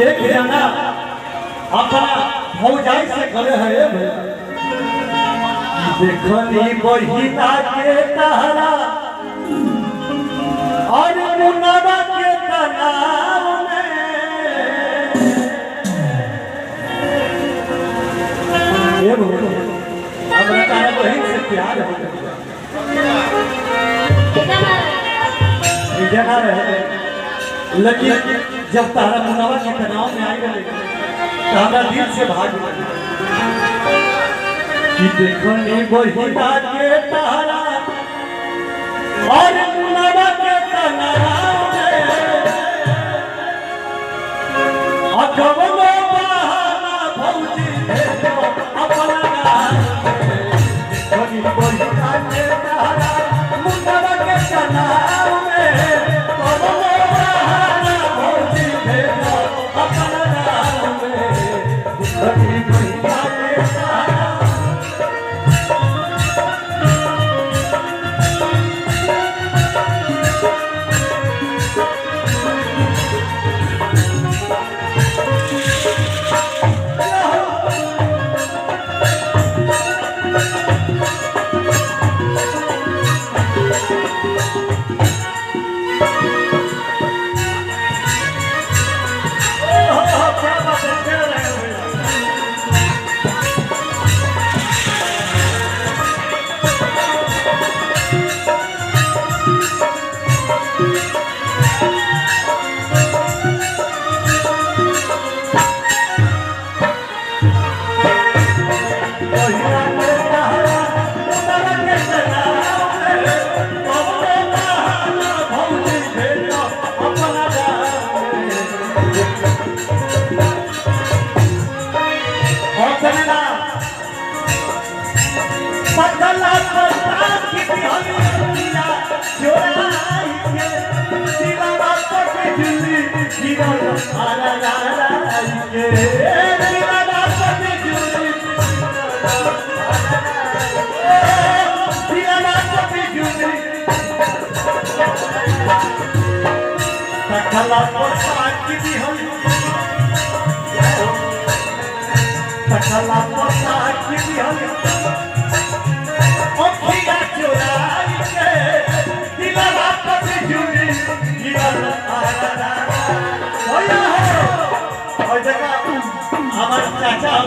एक जना अपना भौजाई से करे है देखनी बहिना के तहरा और मुन्नवा के तनाव में ये हमरा तारा बहिन से प्यार हो गया जना रहे लेकिन जब तारा मुन्नवा के तनाव में आई गए तो हमारा दिल से भाग कि देखनी बहिना के तारा और मुन्नवा के तनाव में अकबलो बहाना भौजी अपना देखनी बहिना के तारा मुन्नवा के तनाव में अकबलो बहाना भौजी अपना देखनी बहिना के तारा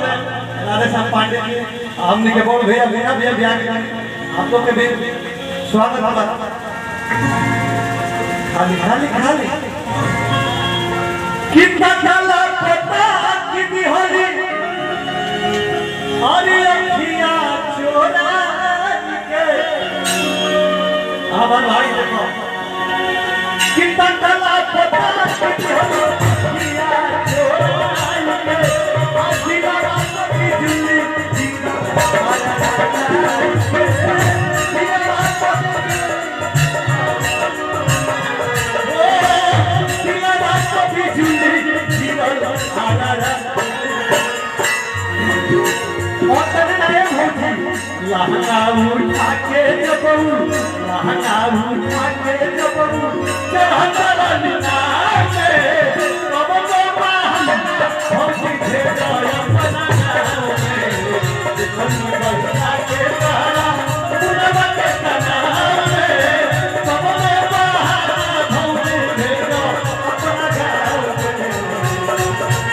पांडे जी हमने के बोल भैया भैया भैया भैया आप लोग के भी स्वागत है खाली खाली खाली कितना काला पता कितनी हरी हरी अखियां चोरा के हमारे भाई देखो कितना काला पता कितनी हरी अखियां चोरा के आजीवा लहंगा उठा के जबरू लहंगा उठा के जबरू चढ़ा निनाचे कबलो बहाना भौजी भेजो अपना गाँव में देखनी बहिना के तारा मुन्नवा के तनाव में कबलो बहाना भौजी भेजो अपना गाँव में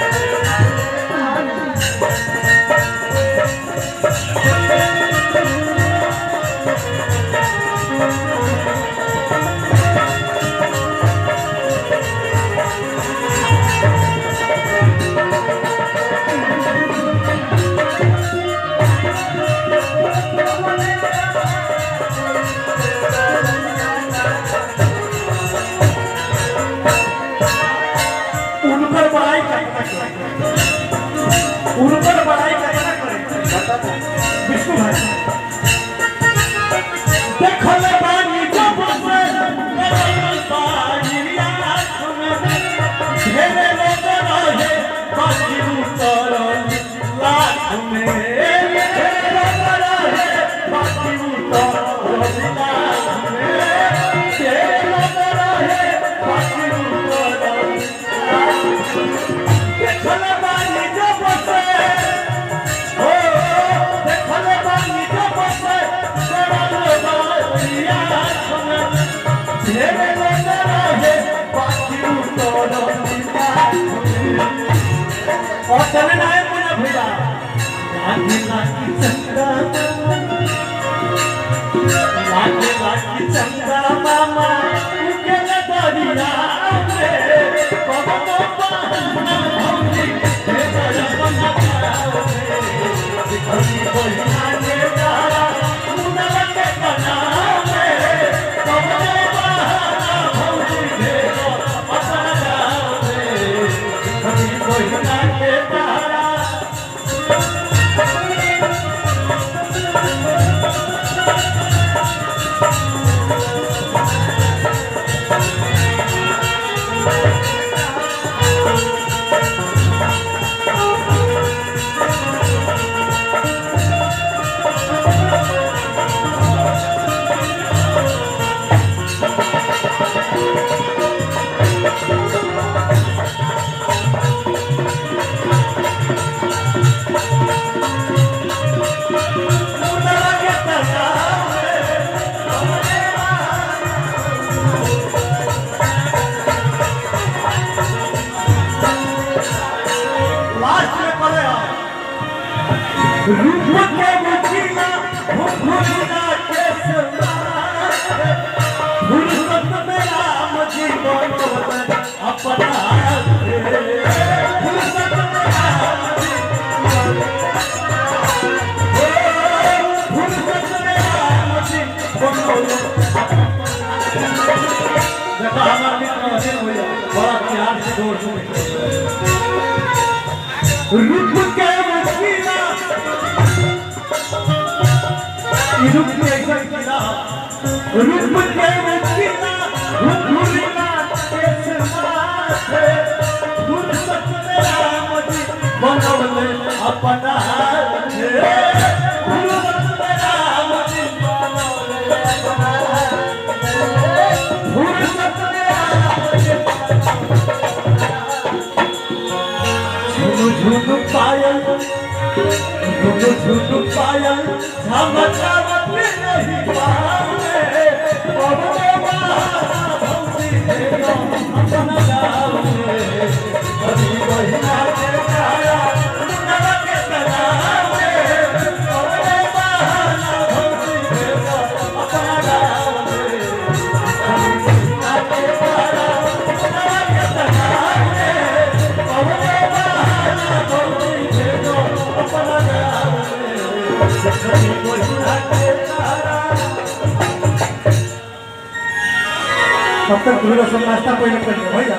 अतने नाय मुना भैया लागे लागी चंदा लागे लागी चंदा मामा के दरिया में कबो बहाना भौजी हे दया बना दिखली बहिना के तारा मुना के कना में कबो बहाना भौजी हे अपना गाँव में दिखली बहिना के तारा रूप के मुखिया भूखुना के समान फुर्सत में राम जी बनोत अपना फुर्सत में राम जी फुर्सत में राम जी बनोत देखा हमारा मित्र अजय भैया बड़ा प्यार से जोर सुने रूप के मुखिया रूप में ऐसा किया रूप के मुखिया भूखुना के समान फुर्सत में राम जी बनोले अपना फुर्सत में राम जी बनोले अपना फुर्सत में राम जी झुनु झुनु पायल झुनु झुनु पायल झमकावत नहीं पावे कबो बहाना भौजी हे अपना गाँव में कभी बहिना के तारा मुना के तारा में कबो बहाना भौजी हे अपना गाँव में कभी बहिना के तारा मुना के तारा में कबो बहाना भौजी हे अपना गाँव में कभी बहिना के तारा। तब तक नाश्ता पहले करिए भैया।